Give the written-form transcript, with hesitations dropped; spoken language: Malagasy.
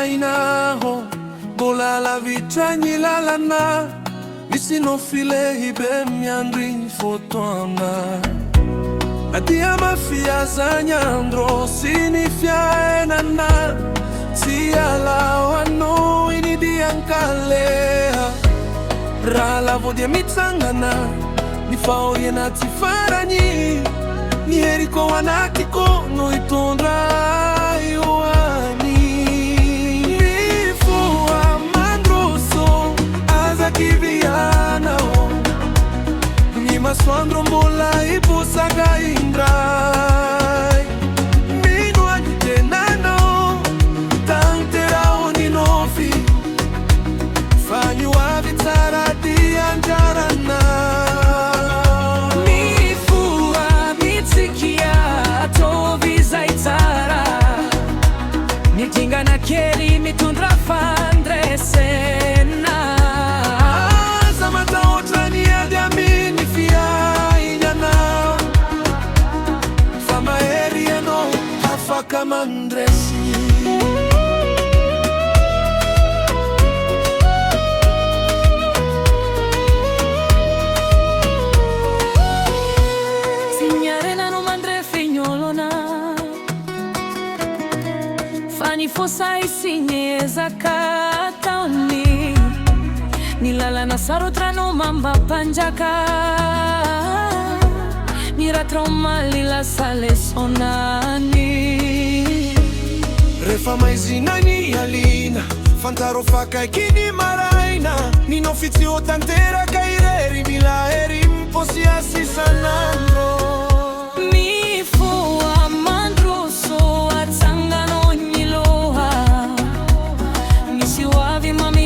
zainaho golala vitranyi lalana misinofile hibe miandri fotona adia mafia zanyandro sinifiaenana tialawano inidiankaleha rala vodia mitsangana nifaoriena tifaranyi nieriko wanakiko noitondra yoani mifua mandroso azakivianao nimaswandro mbola ipusaga indrai minuajitenano tanterao ninofi fanyua vitsaradianjarana na keri mitundra fandresena zamata otrani adiamini fia inyana fama erieno afaka mandresi signarena no mandre fignolona fani fosai signeza katani nilala na sarotrano mamba panjaka miratrauma lila sale sonani refa maizinani alina fantaro faka ikini maraina ninofizio tantera kaireri milaeri mposi asisanandro mifua mandroso atsangano mami